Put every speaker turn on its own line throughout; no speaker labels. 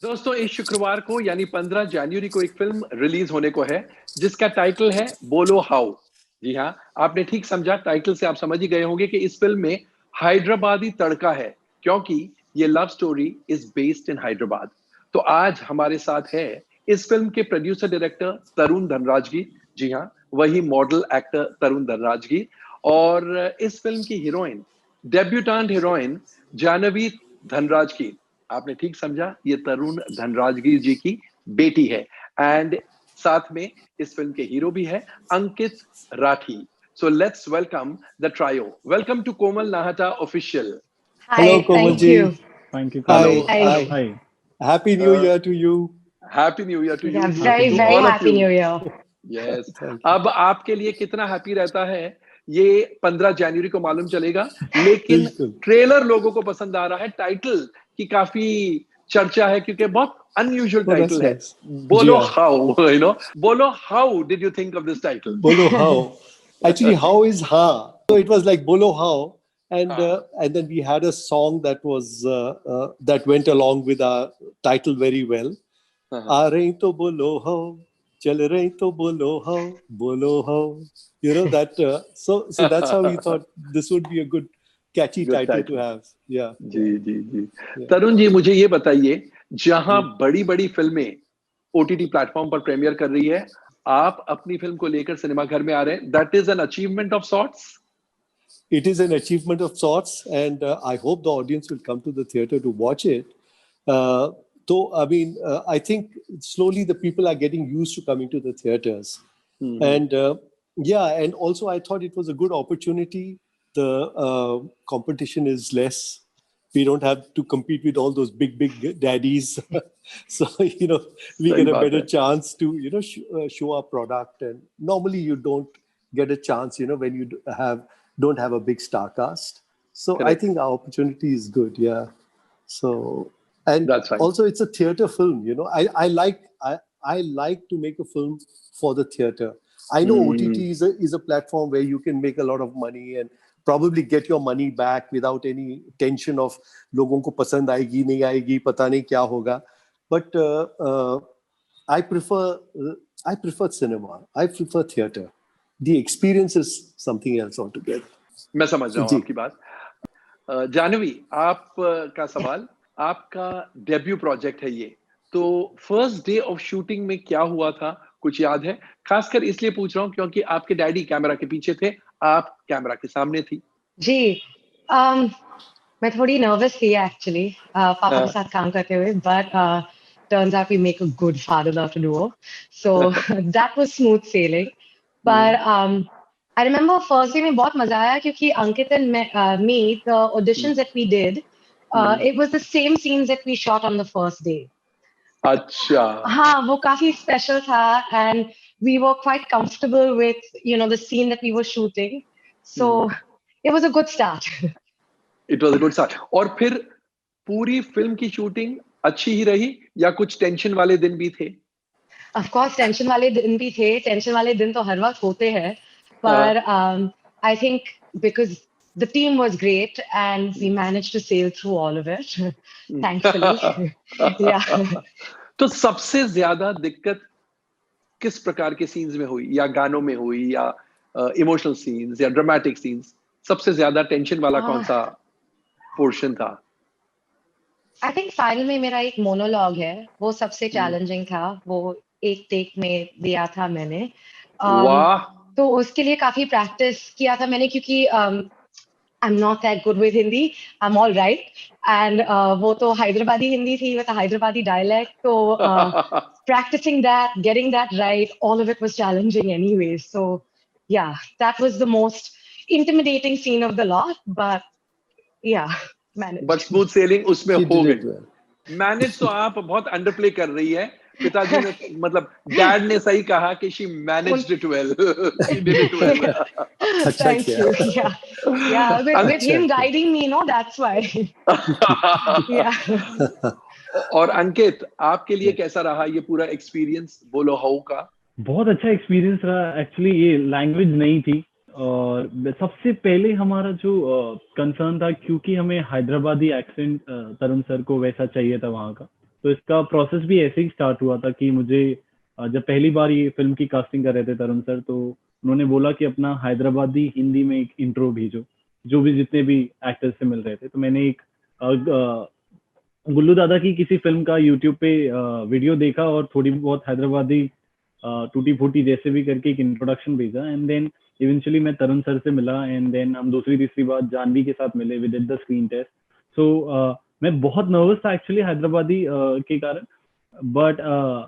दोस्तों इस शुक्रवार को यानी 15 जनवरी को एक फिल्म रिलीज होने को है जिसका टाइटल है बोलो हाउ। जी हाँ, आपने ठीक समझा। टाइटल से आप समझ ही गए होंगे कि इस फिल्म में हैदराबादी तड़का है, क्योंकि ये love story is based in Hyderabad. तो आज हमारे साथ है इस फिल्म के प्रोड्यूसर डायरेक्टर तरुण धनराजगीर। जी हाँ, वही मॉडल एक्टर तरुण धनराजगीर। और इस फिल्म की heroine, debutante heroine Janhvi Dhanrajgir. आपने ठीक समझा, ये तरुण धनराजगीर जी की बेटी है। एंड साथ में इस फिल्म के हीरो भी है Ankit Rathi. So let's welcome the trio. Welcome to Komal Nahta official.
Hello,
Hi, thank
Komalji.
you.
Thank you,
hello.
Komal.
Hi.
Hi.
Hi.
Happy New Year to you.
Happy new year to you,
Yeah,
Happy
very,
New
to
very
Year.
All of
happy
you.
New Year.
Yes.
Thank you.
अब आपके लिए कितना happy रहता है ये 15 जनवरी को मालूम चलेगा, लेकिन
बिल्कुल
ट्रेलर लोगों को पसंद आ रहा है। टाइटल की काफी चर्चा है क्योंकि बहुत अनयूजुअल
Oh, that's
टाइटल है।
nice. जी
बोलो
हाँ.
हाउ, बोलो how did you think of this title?
Bolo how. Actually, how is ha. So it was like Bolo how,
हाँ,
and then we had a song that was that went along with our title very well.
हाँ,
आ रही तो बोलो how, चल रही तो बोलो how. You know that. So that's how we thought this would be a good catchy
good
title to
title.
have. Yeah,
जी
yeah,
जी जी।
yeah.
तरुण जी, मुझे ये बताइए, जहां
जी.
बड़ी बड़ी फिल्में ओटीटी प्लेटफॉर्म पर प्रीमियर कर रही है, आप अपनी फिल्म को लेकर सिनेमा घर में आ रहे हैं। That is an achievement of sorts.
It is an achievement of sorts, and I hope the audience will come to the theater to watch it. Uh, though, I mean, I think slowly the people are getting used to coming to the theaters. And yeah, and also I thought it was a good opportunity. The competition is less. We don't have to compete with all those big daddies. So, we
सही
get a
बात
better
है।
chance to, show our product. And normally you don't get a chance, when you don't have a big star cast. So I
correct.
think our opportunity is good. Yeah. So, and
that's fine.
also it's a theater film. I like to make a film for the theater. I know OTT is a platform where you can make a lot of money and probably get your money back without any tension of लोगों को पसंद आएगी नहीं आएगी पता नहीं क्या होगा. But I prefer I prefer cinema. I prefer theater. The experience is something else altogether.
मैं समझ रहा हूँ
जी.
आपकी बात। जानवी, आप का
Yeah.
सवाल, आपका डेब्यू प्रोजेक्ट है ये, तो फर्स्ट डे ऑफ शूटिंग में क्या हुआ था, कुछ याद है? खासकर इसलिए पूछ रहा हूँ क्योंकि आपके डैडी कैमरा के पीछे थे, आप कैमरा के सामने थी।
जी, um, मैं थोड़ी नर्वस थी एक्चुअली पापा के
हाँ।
साथ काम करते हुए, but turns out we make a good father-daughter duo. So that was smooth sailing. But I remember first day में बहुत मजा आया क्योंकि Ankit and me, the auditions that we did, it was the same scenes that we shot on the first day.
अच्छा।
हाँ, वो काफी special था and we were quite comfortable with, the scene that we were shooting. So it was a good start.
It was a good start. और फिर पूरी film की shooting अच्छी ही रही या कुछ टेंशन वाले दिन भी थे?
Of course, टेंशन वाले दिन भी थे, टेंशन वाले दिन तो हर वक्त होते हैं,
हाँ।
but I think because the team was great and we managed to sail through all of it, thankfully. Yeah.
तो सबसे ज्यादा दिक्कत किस प्रकार के सीन्स में हुई, या गानों में हुई, या इमोशनल सीन्स या ड्रामेटिक सीन्स? सबसे ज्यादा टेंशन वाला कौन सा पोर्शन था?
आई थिंक फाइनल में मेरा एक मोनोलॉग है, वो सबसे चैलेंजिंग था। वो एक टेक में दिया था मैंने।
वाह।
तो उसके लिए काफी प्रैक्टिस किया था मैंने क्योंकि I am not that good with Hindi, I am all right and वो तो हैदराबादी हिंदी थी विद हैदराबादी डायलेक्ट, तो practicing that, getting that right, all of it was challenging anyway. So yeah, that was the most intimidating scene of the lot, but yeah,
but
managed.
Smooth selling उसमें
She
हो
did
गई।
it well.
Manage तो आप बहुत अंडरप्ले कर रही है। पिताजी ने, मतलब डैड ने सही कहा कि she managed it well, she did it well.
अच्छा
Thank
किया.
you. Yeah. Yeah. With
अच्छा
him
किया.
guiding me, that's why. Yeah.
और अंकित, आपके लिए कैसा रहा ये पूरा एक्सपीरियंस बोलो हाउ का?
बहुत अच्छा एक्सपीरियंस रहा। एक्चुअली ये लैंग्वेज नहीं थी और सबसे पहले हमारा जो कंसर्न था, क्योंकि हमें हैदराबादी एक्सेंट तरुण सर को वैसा चाहिए था वहाँ का, तो इसका प्रोसेस भी ऐसे ही स्टार्ट हुआ था कि मुझे जब पहली बार ये फिल्म की कास्टिंग कर रहे थे तरुण सर, तो उन्होंने बोला कि अपना हैदराबादी हिंदी में एक इंट्रो भेजो, जो भी जितने भी एक्टर्स से मिल रहे थे। तो मैंने एक गुल्लू दादा की किसी फिल्म का यूट्यूब पे वीडियो देखा और थोड़ी बहुत हैदराबादी टूटी फूटी जैसे भी करके एक इंट्रोडक्शन भेजा, एंड देन इवेंचुअली मैं तरुण सर से मिला, एंड देन हम दूसरी तीसरी बार जानवी के साथ मिले, we did the screen test. So मैं बहुत नर्वस था एक्चुअली हैदराबादी के कारण, बट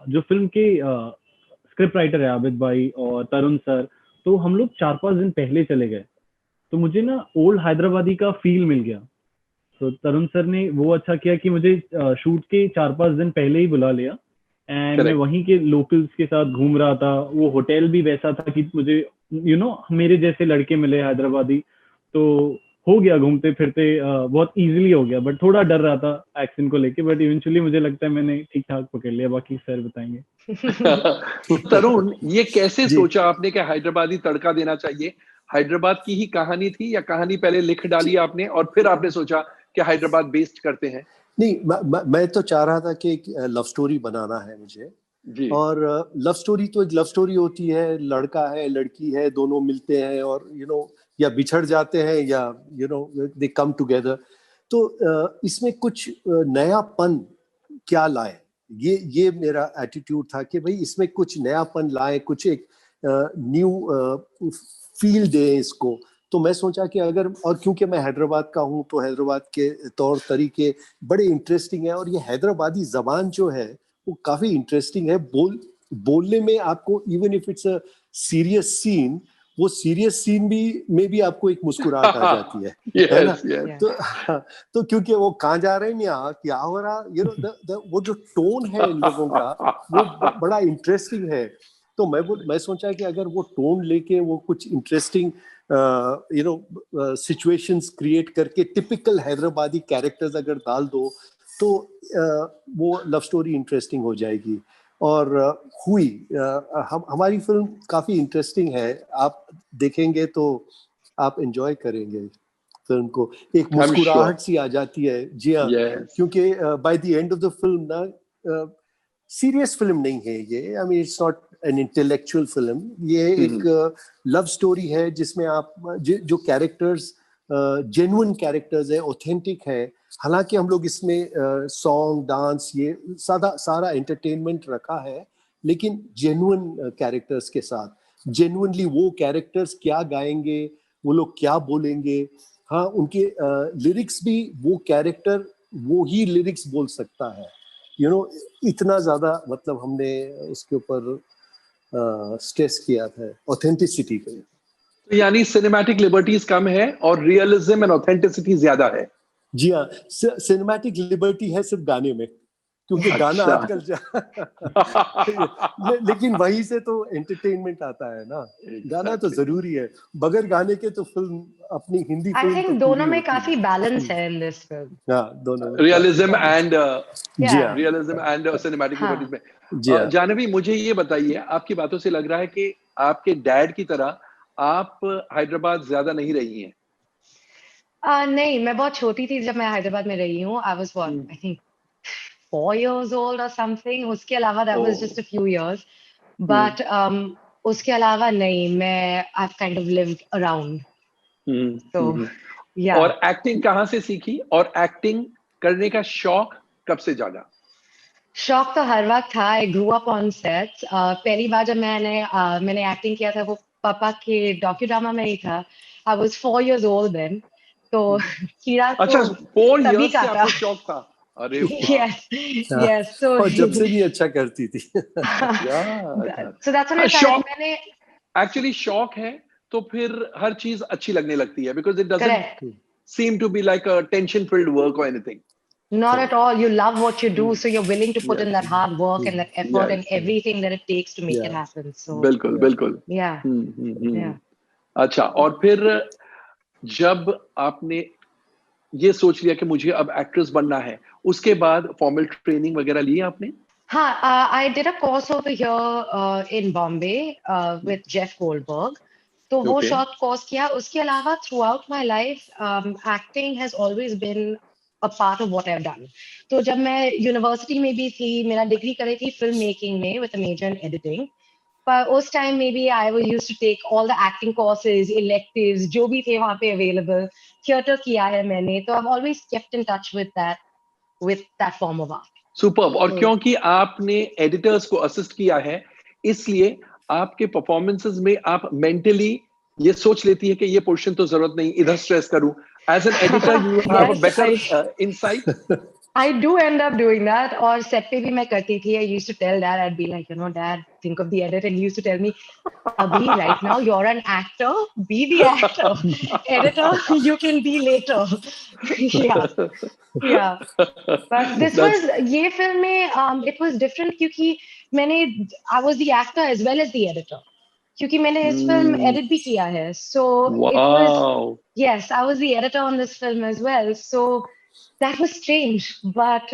जो फिल्म के स्क्रिप्ट राइटर है आबिद भाई और तरुण सर, तो हम लोग 4-5 दिन पहले चले गए, तो मुझे ना ओल्ड हैदराबादी का फील मिल गया। तो तरुण सर ने वो अच्छा किया कि मुझे शूट के 4-5 दिन पहले ही बुला लिया, एंड मैं वहीं के लोकल्स के साथ घूम रहा था। वो होटल भी वैसा था कि मुझे मेरे जैसे लड़के मिले हैदराबादी, तो हो गया घूमते फिरते बहुत इजीली हो गया, बट थोड़ा डर रहा था एक्सेंट को लेके, बट इवेंचुअली मुझे लगता है मैंने ठीक ठाक पकड़ लिया, बाकी सर बताएंगे।
तरुण, ये कैसे
जी।
सोचा आपने कि हैदराबादी तड़का देना चाहिए? हैदराबाद की ही कहानी थी या कहानी पहले लिख डाली आपने और फिर आपने सोचा कि हैदराबाद बेस्ड करते हैं?
नहीं, मैं तो चाह रहा था कि एक लव स्टोरी बनाना है मुझे,
जी।
और लव स्टोरी तो लव स्टोरी होती है, लड़का है लड़की है, दोनों मिलते हैं और या बिछड़ जाते हैं या दे कम टुगेदर। तो इसमें कुछ नयापन क्या लाए, ये मेरा एटीट्यूड था कि भाई इसमें कुछ नयापन लाए, कुछ एक न्यू फील दे इसको। तो मैं सोचा कि अगर, और क्योंकि मैं हैदराबाद का हूँ तो हैदराबाद के तौर तरीके बड़े इंटरेस्टिंग है, और ये हैदराबादी जबान जो है वो काफी इंटरेस्टिंग है। बोलने में आपको, even if it's a serious scene, वो सीरियस सीन में भी आपको एक मुस्कुराहट आ जाती है, है ना?
yes.
तो क्योंकि वो कहाँ जा रहे हैं यहाँ, क्या हो रहा, वो जो टोन है इन लोगों का वो बड़ा इंटरेस्टिंग है। तो मैं सोचा कि अगर वो टोन लेके वो कुछ इंटरेस्टिंग सिचुएशंस क्रिएट करके टिपिकल हैदराबादी कैरेक्टर्स अगर डाल दो तो वो लव स्टोरी इंटरेस्टिंग हो जाएगी। और हुई, हमारी फिल्म काफी इंटरेस्टिंग है, आप देखेंगे तो आप एंजॉय करेंगे फिल्म को, एक मुस्कुराहट सी आ जाती है। जी हाँ, क्योंकि by the end of the film ना, सीरियस फिल्म नहीं है ये, I mean it's not an intellectual film, ये एक लव स्टोरी है जिसमें आप जो कैरेक्टर्स जेन्युइन कैरेक्टर्स है, ऑथेंटिक है। हालांकि हम लोग इसमें सॉन्ग डांस ये सारा एंटरटेनमेंट रखा है, लेकिन जेन्युइन कैरेक्टर्स के साथ, जेन्युइनली वो कैरेक्टर्स क्या गाएंगे, वो लोग क्या बोलेंगे, हाँ उनके लिरिक्स भी वो कैरेक्टर वो ही लिरिक्स बोल सकता है, इतना ज्यादा मतलब हमने उसके ऊपर स्ट्रेस किया था ऑथेंटिसिटी पे।
तो यानी सिनेमैटिक लिबर्टीज कम है और रियलिज्म एंड ऑथेंटिसिटी ज्यादा है।
जी हाँ, सिनेमैटिक लिबर्टी है सिर्फ गाने में, क्योंकि गाना आजकल लेकिन वहीं से तो एंटरटेनमेंट आता है ना, गाना तो जरूरी है, बगैर गाने के तो फिल्म अपनी हिंदी फिल्म
आई थिंक दोनों में काफी बैलेंस है इन दिस फिल्म।
हाँ, दोनों
रियलिज्म एंड
सिनेमैटिक
लिबर्टीज में। जानवी, मुझे ये बताइए, आपकी बातों से लग रहा है कि आपके डैड की तरह आप हैदराबाद ज्यादा नहीं रही हैं।
नहीं, मैं बहुत छोटी थी जब मैं हैदराबाद में रही हूँ। I was what, I think 4 years old or something. उसके अलावा that was just a few years. But उसके अलावा नहीं, मैं I've kind of lived around. So yeah.
और एक्टिंग कहाँ से सीखी और एक्टिंग करने का शौक कब से जागा?
शौक तो हर वक्त था। I grew up on sets. पहली बार जब मैंने एक्टिंग किया था वो पापा के डॉक्यूड्रामा में ही था। I was 4 years old then. तो कीड़ा तो
अच्छा, 4
तभी
years से आपको शौक था? अरे वाह!
yes. So
और जब से भी अच्छा करती थी।
So that's when I started. मैंने
एक्चुअली शौक है तो फिर हर चीज अच्छी लगने लगती है, because it doesn't seem to be like a tension filled work or anything.
Not at all. You love what you do, so you're willing to put in that hard work and that effort and everything that it takes to make it happen. So
बिल्कुल
yeah. Yeah.
अच्छा, और फिर जब आपने ये सोच लिया कि मुझे अब एक्ट्रेस बनना है, उसके बाद फॉर्मल ट्रेनिंग वगैरह ली आपने?
हाँ, I did a course over here in Bombay with Jeff Goldberg. तो वो शॉर्ट कोर्स किया। उसके अलावा through out my life acting has always been a part of what I've done. तो जब मैं यूनिवर्सिटी में भी थी, मेरा डिग्री करी थी फिल्म मेकिंग में with a major in editing. पर उस टाइम में भी I was used to take all the acting courses, electives, जो भी थे वहाँ पे available. थिएटर किया है मैंने, तो I've always kept in touch with that form of art.
Superb. और क्योंकि आपने एडिटर्स को असिस्ट किया है, इसलिए आपके परफॉर्मेंसेस में आप मेंटली ये सोच लेती है कि ये पोर्शन तो जरूरत नहीं, इधर स्ट्रेस करूं। As an editor you have a better insight.
I do end up doing that. और set पे भी मैं करती थी. I used to tell Dad, I'd be like, Dad, think of the edit, and he used to tell me, Abhi, right now you're an actor, be the actor. Editor, you can be later. yeah. But this was ये film में it was different क्योंकि I was the actor as well as the editor. क्योंकि मैंने इस film edit भी किया है. So it was, yes, I was the editor on this film as well. So that was strange, but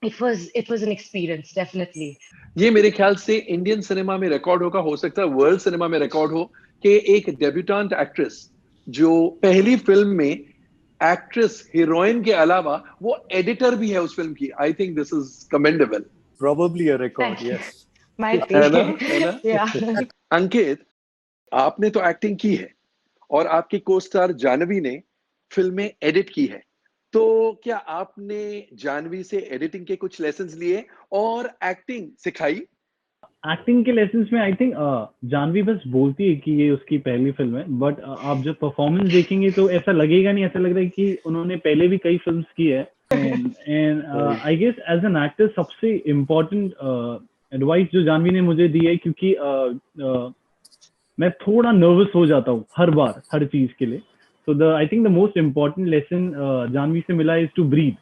it was an experience, definitely.
ये मेरे ख्याल से इंडियन सिनेमा में रिकॉर्ड होगा, हो सकता है वर्ल्ड सिनेमा में रिकॉर्ड हो कि एक डेब्यूटेंट एक्ट्रेस जो पहली फिल्म में एक्ट्रेस हीरोइन के अलावा वो एडिटर भी है उस फिल्म की। I think this is commendable.
Probably a record, yes.
Might
है ना?
be. Yeah.
अंकित, आपने तो एक्टिंग की है और आपकी को स्टार जानवी ने फिल्में एडिट की है, तो क्या आपने जानवी से एडिटिंग के कुछ लेसन्स लिए और एक्टिंग सिखाई?
एक्टिंग के लेसन्स में आई थिंक जानवी बस बोलती है कि ये उसकी पहली फिल्म है, बट आप जब परफॉर्मेंस देखेंगे तो ऐसा लगेगा नहीं, ऐसा लग रहा है कि उन्होंने पहले भी कई फिल्म्स की है। And I guess as an actor सबसे इम्पोर्टेंट एडवाइस जो जानवी ने मुझे दी है, क्योंकि मैं थोड़ा नर्वस हो जाता हूँ हर बार हर चीज के लिए। So I think the most important lesson Janvi से मिला is to breathe.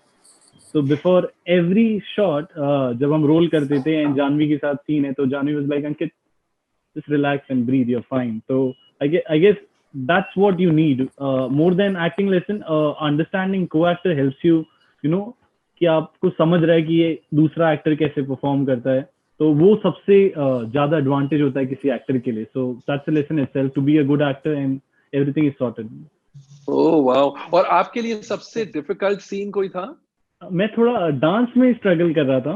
So before every shot, जब हम रोल करते थे and जानवी के साथ सीन है, तो Janvi was like, Ankit, just relax and breathe, you're fine. So I guess that's what you need. More than acting lesson, understanding co-actor helps you, कि आपको समझ रहा है कि ये दूसरा एक्टर कैसे परफॉर्म करता है, तो वो सबसे ज्यादा एडवांटेज होता है किसी एक्टर के लिए। So that's a lesson itself, to be a good actor and everything is sorted.
Oh wow. और आपके लिए सबसे डिफिकल्ट सीन कोई था?
मैं थोड़ा डांस में स्ट्रगल कर रहा था।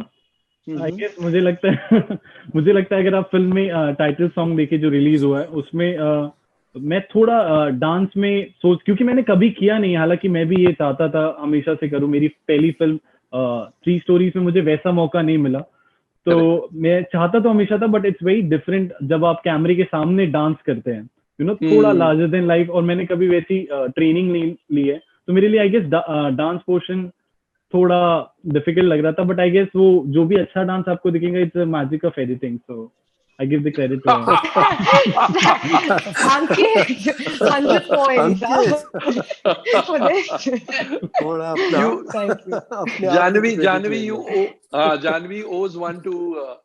आई गेस मुझे लगता है अगर आप फिल्म में टाइटल सॉन्ग देखे जो रिलीज हुआ है, उसमें मैं थोड़ा डांस में क्योंकि मैंने कभी किया नहीं, हालांकि मैं भी ये चाहता था हमेशा से करूं। मेरी पहली फिल्म 3 स्टोरीज में मुझे वैसा मौका नहीं मिला, तो मैं चाहता तो हमेशा था, बट इट्स वेरी डिफरेंट जब आप कैमरे के सामने डांस करते हैं, थोड़ा लार्जर देन लाइफ। और मैंने कभी वैसी ट्रेनिंग नहीं ली है, तो मेरे लिए आई गेस डांस पोर्शन थोड़ा डिफिकल्ट लग रहा था। बट आई गेस वो जो भी अच्छा डांस आपको दिखेगा, it's magic of editing, so I give the credit to him.
Ankit, 100 points.
थोड़ा
Janvi owes one to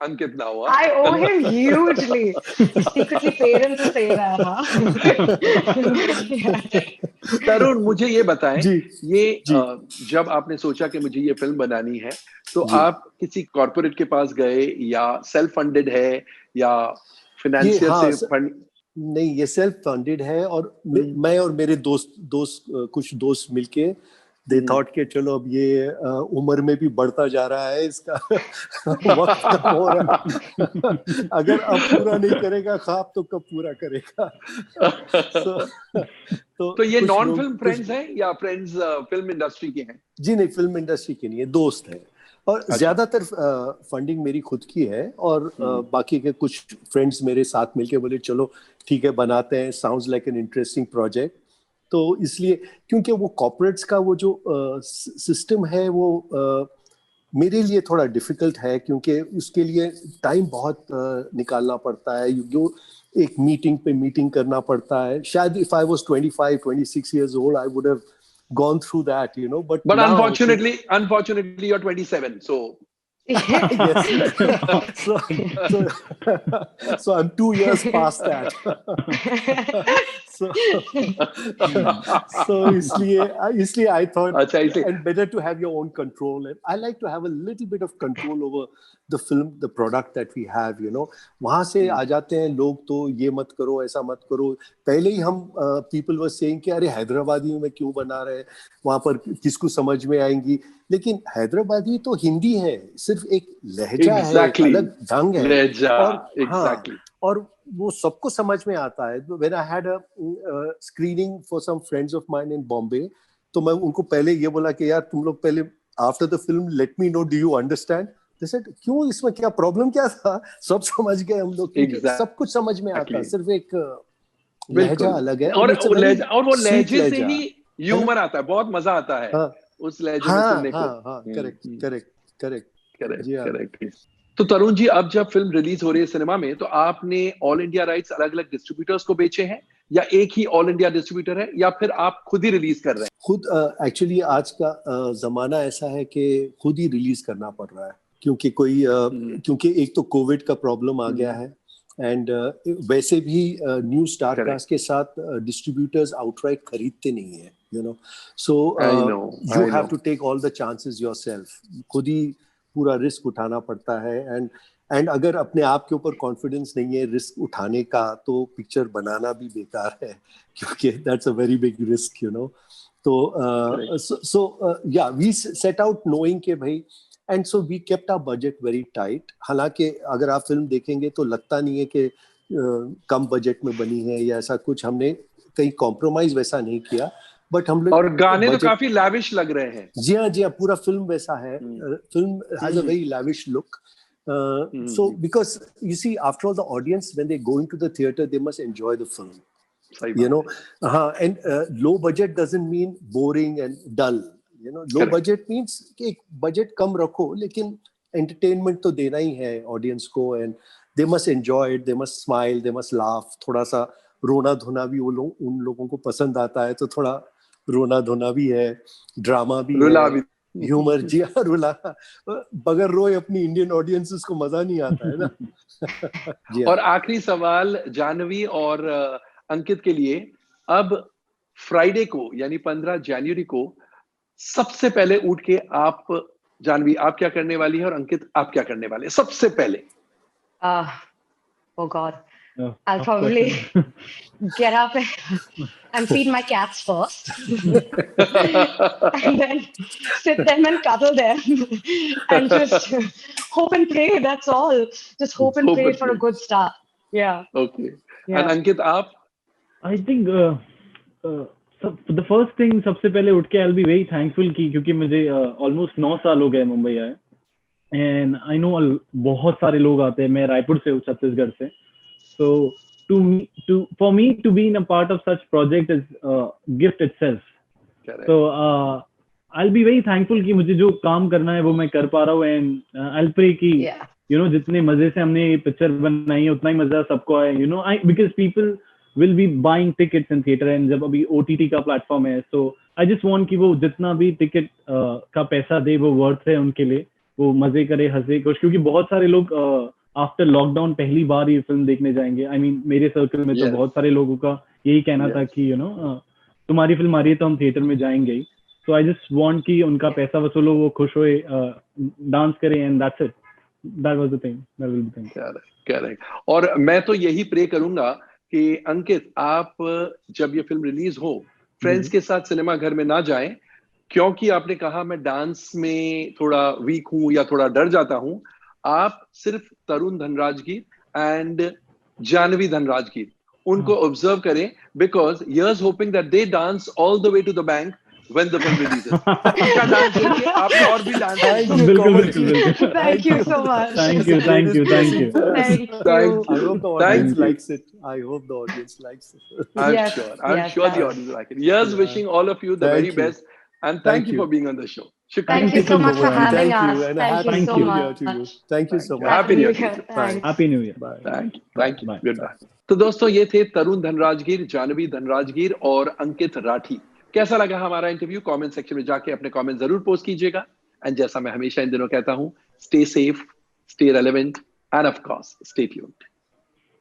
Ankit now.
I owe him hugely. Secretly paid him to say that.
तरुण, मुझे ये बताएं, ये
जी।
जब आपने सोचा कि मुझे ये फिल्म बनानी है, तो आप किसी कॉर्पोरेट के पास गए या सेल्फ फंडेड है या फाइनेंशियर से फंड?
नहीं, ये सेल्फ फंडेड है। और मैं और मेरे कुछ दोस्त मिलके दे थॉट के चलो अब ये उम्र में भी बढ़ता जा रहा है, इसका वक्त कम हो रहा है, अगर अब पूरा नहीं करेगा ख्वाब तो कब पूरा करेगा।
तो ये नॉन फिल्म फ्रेंड्स हैं या फ्रेंड्स फिल्म इंडस्ट्री के हैं?
जी नहीं, फिल्म इंडस्ट्री के नहीं है, दोस्त हैं। और ज्यादातर फंडिंग मेरी खुद की है, और बाकी के कुछ फ्रेंड्स मेरे साथ मिलके बोले चलो ठीक है बनाते हैं, sounds like an interesting project. तो इसलिए क्योंकि वो कॉर्पोरेट्स का वो जो सिस्टम है वो मेरे लिए थोड़ा डिफिकल्ट है, क्योंकि उसके लिए टाइम बहुत निकालना पड़ता है, एक मीटिंग पे मीटिंग करना पड़ता है। शायद if I was 25, 26 years old, I would have gone through that, but
now, unfortunately you're 27, so
Yes. so, so I'm 2 years past that. so so इसलिए I thought
अच्छा, इसलिए
and better to have your own control. And I like to have a little bit of control over the film, the product that we have, you know. वहाँ से आ जाते हैं लोग तो ये मत करो, ऐसा मत करो. पहले ही हम people were saying कि अरे हैदराबादी में क्यों बना रहे हैं, वहाँ पर किसको समझ में आएंगी. लेकिन हैदराबादी तो हिंदी है, सिर्फ एक लहजा है, एक अलग ढंग है.
लहजा,
और
exactly.
और वो सबको समझ में आता है. When I had a screening for some friends of mine in Bombay, तो मैं उनको पहले ये बोला कि यार तुम लोग पहले after the film let me know, do you understand? They said क्यों, इसमें क्या प्रॉब्लम क्या था, सब समझ गए हम लोग.
Exactly.
सब कुछ समझ में आता है, सिर्फ एक
लहजा
अलग है.
और वो लहजे से ही ह्यूमर आता है, बहुत मजा आता है.
हाँ,
उस लहजे में सुनने को. करेक्ट. तो तरुण जी, अब जब फिल्म रिलीज हो रही है सिनेमा में, तो आपने ऑल इंडिया राइट्स अलग अलग डिस्ट्रीब्यूटर्स को बेचे हैं, या एक ही ऑल इंडिया डिस्ट्रीब्यूटर है, या फिर आप खुद ही रिलीज कर रहे हैं?
खुद एक्चुअली आज का जमाना ऐसा है कि खुद ही रिलीज करना पड़ रहा है, क्योंकि क्योंकि एक तो कोविड का प्रॉब्लम आ गया है, एंड वैसे भी न्यू स्टारकास्ट के साथ डिस्ट्रीब्यूटर्स आउटराइट खरीदते नहीं है, you know. So you have to take all the chances yourself. खुद ही पूरा रिस्क उठाना पड़ता है. एंड अगर अपने आप के ऊपर कॉन्फिडेंस नहीं है रिस्क उठाने का, तो पिक्चर बनाना भी बेकार है, क्योंकि that's a very big risk, you know. तो या वी सेट आउट नोइंग के भाई, and so we kept our budget very tight. हालांकि अगर आप फिल्म देखेंगे तो लगता नहीं है कि कम बजट में बनी है या ऐसा कुछ. हमने कहीं कॉम्प्रोमाइज वैसा नहीं किया, बट हम लोग,
और गाने तो काफी लाविश लग रहे हैं.
जी हाँ, पूरा फिल्म वैसा है. Film has a very lavish look. So because you see, after all, the audience, when they go into the theater, they must enjoy the film, you know. And low budget doesn't mean boring and dull, you know. Low budget means कि budget कम रखो, लेकिन entertainment तो देना ही है audience को, and they must enjoy it, they must smile, they must laugh. थोड़ा सा रोना धोना भी उन लोगों को पसंद आता है, तो थोड़ा रोना धोना भी है, ड्रामा भी है, ह्यूमर. जी हाँ, रुला बगैर रोए अपनी इंडियन ऑडियंसेस को मजा नहीं आता है ना.
और आखिरी सवाल जानवी और अंकित के लिए. अब फ्राइडे को यानी 15 जनवरी को सबसे पहले उठ के आप, जानवी आप क्या करने वाली है और अंकित आप क्या करने वाले हैं सबसे पहले?
Oh God. I'll probably get up and feed my cats first, and then sit them and cuddle them, and just hope and pray. That's all. Just hope and pray for a good start. Yeah.
Okay. Yeah. And Ankit, aap?
I think the first thing, सबसे पहले उठ के I'll be very thankful क्योंकि मुझे almost 9 साल हो गए मुंबई आए, and I know बहुत सारे लोग आते हैं. मैं रायपुर से हूँ, छत्तीसगढ़ से. So for me to be in a part of such project is gift itself. Correct. So I'll be very thankful कि मुझे जो काम करना है वो मैं कर पा रहा हूँ, and I'll pray कि you know जितने मजे से हमने ये पिक्चर बनाई है उतना ही मजा सबको आए, you know. Because people will be buying tickets in theater, and जब अभी OTT का प्लेटफॉर्म है, so I just want कि वो जितना भी टिकट का पैसा दे वो वर्थ है उनके लिए, वो मजे करे, हंसे कुछ. क्योंकि बहुत सारे लोग आफ्टर लॉकडाउन पहली बार ये फिल्म देखने जाएंगे. I mean मेरे सर्कल में तो बहुत सारे लोगों का यही कहना था कि you know तुम्हारी फिल्म आ रही है तो हम थिएटर में जाएंगे ही. So I just want कि उनका पैसा वसूलो, वो खुश होए, डांस करें, and that's it. That was the thing. That will be the thing.
Correct. और मैं तो यही प्रे करूंगा कि अंकित, आप जब ये फिल्म रिलीज हो, फ्रेंड्स के साथ सिनेमा घर में ना जाएं, क्योंकि आपने कहा मैं डांस में थोड़ा वीक हूं या थोड़ा डर जाता हूं. आप सिर्फ तरुण धनराजगीर एंड जानवी धनराजगीर उनको ऑब्जर्व करें, because here's hoping that they dance all the way to the bank when the film releases. उनका डांस देखिए, आप और भी डांस.
बिल्कुल.
Thank you so much.
Thank you.
I hope the audience likes it. I hope the audience likes it.
I'm sure the audience like it. Yes, wishing all of you the very best, and thank you for being on the show.
Thank you so much for having us.
And happy New Year to you. Thank you so much.
Happy New Year.
Happy New Year.
Bye.
Thank you. Goodbye. तो दोस्तों, ये थे तरुण धनराजगीर, जानवी धनराजगीर और अंकित राठी. कैसा लगा हमारा interview? Comment section में जाके अपने कमेंट जरूर पोस्ट कीजिएगा. एंड जैसा मैं हमेशा इन दिनों कहता हूं, stay safe, stay relevant, and of course, stay tuned.